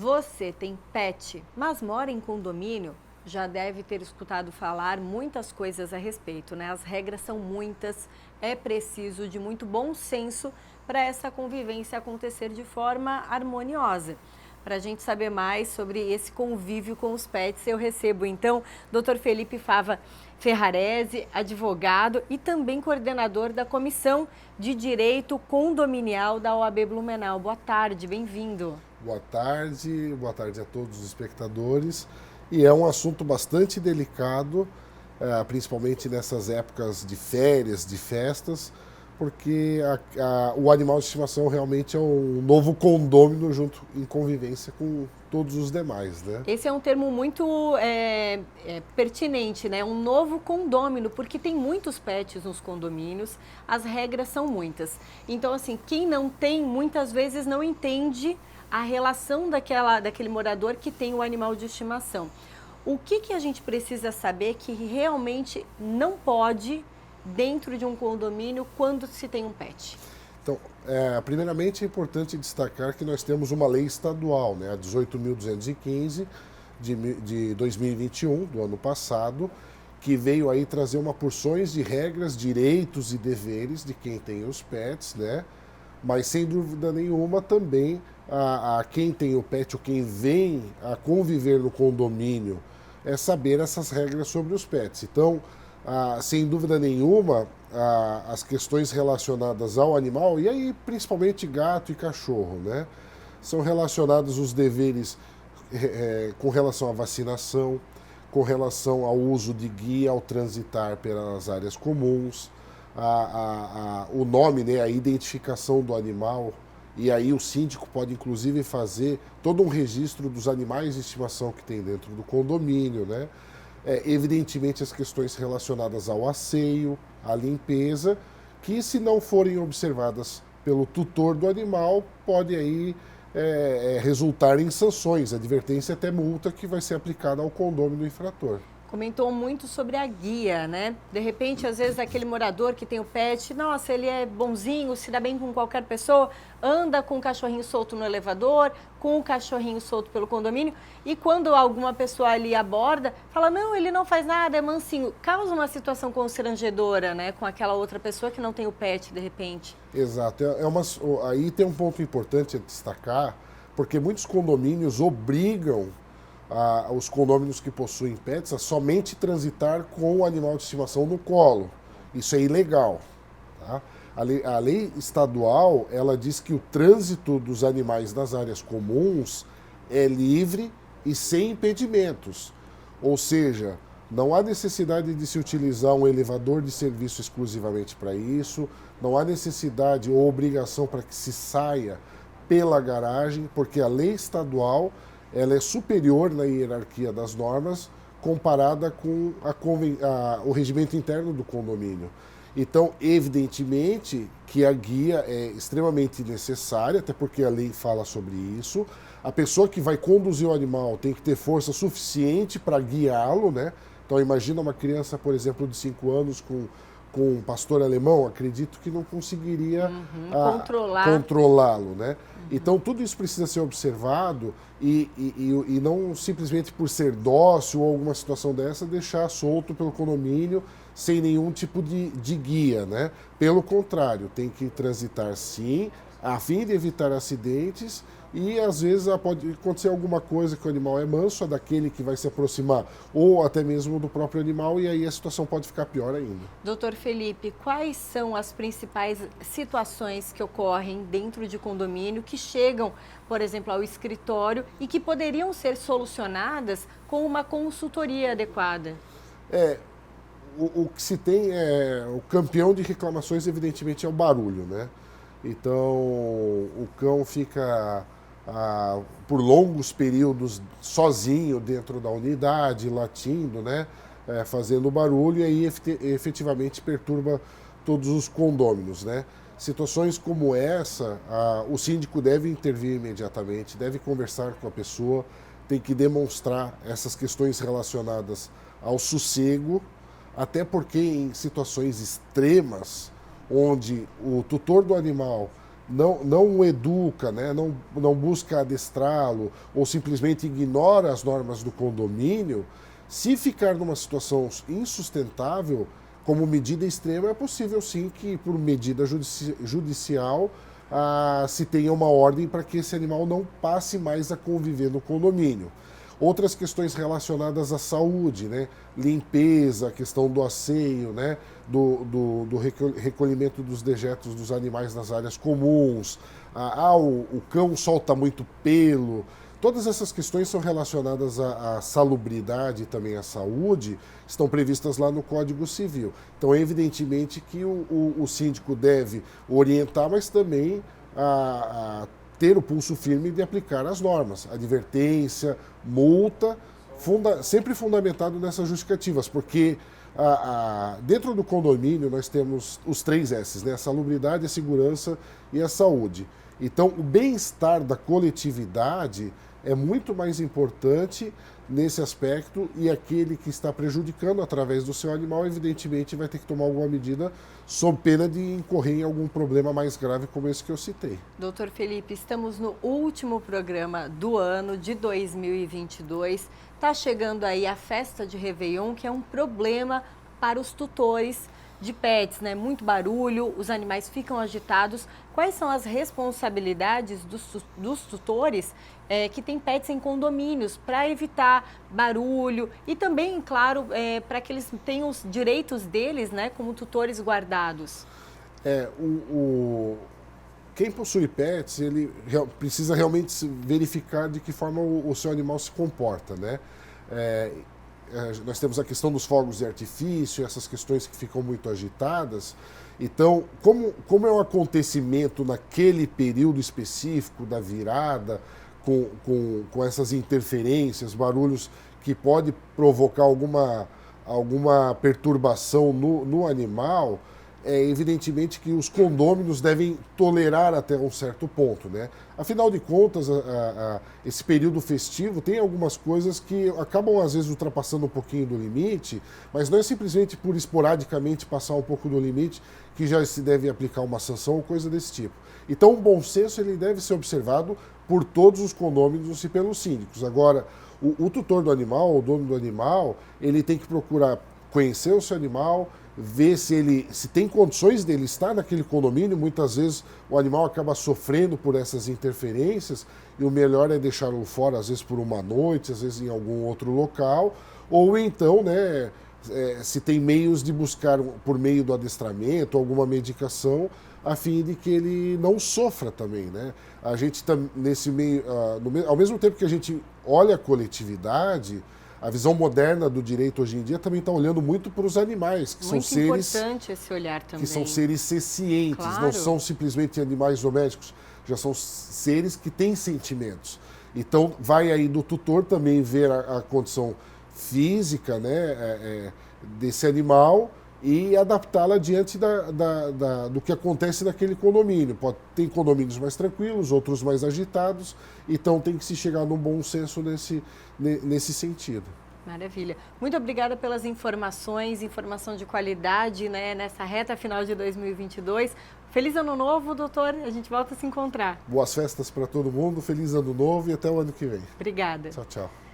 Você tem pet, mas mora em condomínio? Já deve ter escutado falar muitas coisas a respeito, né? As regras são muitas, é preciso de muito bom senso para essa convivência acontecer de forma harmoniosa. Para a gente saber mais sobre esse convívio com os pets, eu recebo então Dr. Felipe Fava Ferrarese, advogado e também coordenador da Comissão de Direito Condominial da OAB Blumenau. Boa tarde, bem-vindo. Boa tarde a todos os espectadores. E é um assunto bastante delicado, principalmente nessas épocas de férias, de festas, porque o animal de estimação realmente é um novo condômino junto em convivência com todos os demais, né? Esse é um termo muito pertinente, né? Um novo condômino, porque tem muitos pets nos condomínios, as regras são muitas. Então, assim, quem não tem, muitas vezes não entende a relação daquele morador que tem o animal de estimação. O que a gente precisa saber que realmente não pode dentro de um condomínio quando se tem um pet? Então, primeiramente é importante destacar que nós temos uma lei estadual, né, a 18.215 de 2021, do ano passado, que veio aí trazer uma porções de regras, direitos e deveres de quem tem os pets, né? Mas sem dúvida nenhuma também a quem tem o pet ou quem vem a conviver no condomínio é saber essas regras sobre os pets. Então, sem dúvida nenhuma, as questões relacionadas ao animal, e aí principalmente gato e cachorro, né? São relacionados os deveres com relação à vacinação, com relação ao uso de guia ao transitar pelas áreas comuns, o nome, né, a identificação do animal, e aí o síndico pode inclusive fazer todo um registro dos animais de estimação que tem dentro do condomínio, né? Evidentemente as questões relacionadas ao asseio, à limpeza, que se não forem observadas pelo tutor do animal, pode aí resultar em sanções, advertência até multa que vai ser aplicada ao condômino infrator. Comentou muito sobre a guia, né? De repente, às vezes, aquele morador que tem o pet, nossa, ele é bonzinho, se dá bem com qualquer pessoa, anda com o cachorrinho solto no elevador, com o cachorrinho solto pelo condomínio, e quando alguma pessoa ali aborda, fala, não, ele não faz nada, é mansinho. Causa uma situação constrangedora, né? Com aquela outra pessoa que não tem o pet, de repente. Exato. Aí tem um ponto importante a destacar, porque muitos condomínios obrigam os condôminos que possuem pets a somente transitar com o animal de estimação no colo. Isso é ilegal. Tá? A lei estadual, ela diz que o trânsito dos animais nas áreas comuns é livre e sem impedimentos. Ou seja, não há necessidade de se utilizar um elevador de serviço exclusivamente para isso, não há necessidade ou obrigação para que se saia pela garagem, porque a lei estadual ela é superior na hierarquia das normas comparada com o regimento interno do condomínio. Então, evidentemente que a guia é extremamente necessária, até porque a lei fala sobre isso. A pessoa que vai conduzir o animal tem que ter força suficiente para guiá-lo, né? Então, imagina uma criança, por exemplo, de 5 anos com um pastor alemão, acredito que não conseguiria controlá-lo, né? Então, tudo isso precisa ser observado e não simplesmente por ser dócil ou alguma situação dessa, deixar solto pelo condomínio sem nenhum tipo de guia, né? Pelo contrário, tem que transitar sim, a fim de evitar acidentes e às vezes pode acontecer alguma coisa que o animal é manso, é daquele que vai se aproximar ou até mesmo do próprio animal e aí a situação pode ficar pior ainda. Doutor Felipe, quais são as principais situações que ocorrem dentro de condomínio que chegam, por exemplo, ao escritório e que poderiam ser solucionadas com uma consultoria adequada? O que se tem o campeão de reclamações, evidentemente, é o barulho, né? Então, o cão fica por longos períodos sozinho dentro da unidade, latindo, né? Fazendo barulho e aí efetivamente perturba todos os condôminos, né? Situações como essa, o síndico deve intervir imediatamente, deve conversar com a pessoa, tem que demonstrar essas questões relacionadas ao sossego, até porque em situações extremas, onde o tutor do animal não o educa, né? Não busca adestrá-lo ou simplesmente ignora as normas do condomínio, se ficar numa situação insustentável, como medida extrema, é possível sim que, por medida judicial, se tenha uma ordem para que esse animal não passe mais a conviver no condomínio. Outras questões relacionadas à saúde, né? Limpeza, a questão do asseio, né? do recolhimento dos dejetos dos animais nas áreas comuns, o cão solta muito pelo. Todas essas questões são relacionadas à salubridade e também à saúde, estão previstas lá no Código Civil. Então, é evidentemente que o síndico deve orientar, mas também ter o pulso firme de aplicar as normas. Advertência, multa, sempre fundamentado nessas justificativas, porque dentro do condomínio nós temos os 3 S's, né? A salubridade, a segurança e a saúde. Então, o bem-estar da coletividade é muito mais importante nesse aspecto, e aquele que está prejudicando através do seu animal, evidentemente, vai ter que tomar alguma medida sob pena de incorrer em algum problema mais grave como esse que eu citei. Doutor Felipe, estamos no último programa do ano de 2022. Está chegando aí a festa de Réveillon, que é um problema para os tutores de pets, né? Muito barulho, os animais ficam agitados. Quais são as responsabilidades dos tutores que têm pets em condomínios para evitar barulho e também, claro, para que eles tenham os direitos deles, né, como tutores guardados? Quem possui pets, ele precisa realmente verificar de que forma o seu animal se comporta, né? Nós temos a questão dos fogos de artifício, essas questões que ficam muito agitadas. Então, como é um acontecimento naquele período específico da virada, com essas interferências, barulhos que pode provocar alguma perturbação no animal, é evidentemente que os condôminos devem tolerar até um certo ponto, né? Afinal de contas, esse período festivo tem algumas coisas que acabam às vezes ultrapassando um pouquinho do limite, mas não é simplesmente por esporadicamente passar um pouco do limite que já se deve aplicar uma sanção ou coisa desse tipo. Então, o bom senso ele deve ser observado por todos os condôminos e pelos síndicos. Agora, o tutor do animal, o dono do animal, ele tem que procurar conhecer o seu animal, ver se tem condições dele estar naquele condomínio. Muitas vezes o animal acaba sofrendo por essas interferências e o melhor é deixá-lo fora, às vezes por uma noite, às vezes em algum outro local, ou então, né, se tem meios de buscar por meio do adestramento, alguma medicação, a fim de que ele não sofra também, né? A gente está nesse meio, ao mesmo tempo que a gente olha a coletividade, a visão moderna do direito hoje em dia também está olhando muito para os animais, que muito são seres importante esse olhar também. Que são seres sencientes, claro. Não são simplesmente animais domésticos, já são seres que têm sentimentos. Então, vai aí do tutor também ver a condição física, né, desse animal e adaptá-la diante do que acontece naquele condomínio. Tem condomínios mais tranquilos, outros mais agitados, então tem que se chegar num bom senso nesse sentido. Maravilha. Muito obrigada pelas informações, informação de qualidade, né, nessa reta final de 2022. Feliz Ano Novo, doutor. A gente volta a se encontrar. Boas festas para todo mundo, feliz Ano Novo e até o ano que vem. Obrigada. Tchau, tchau.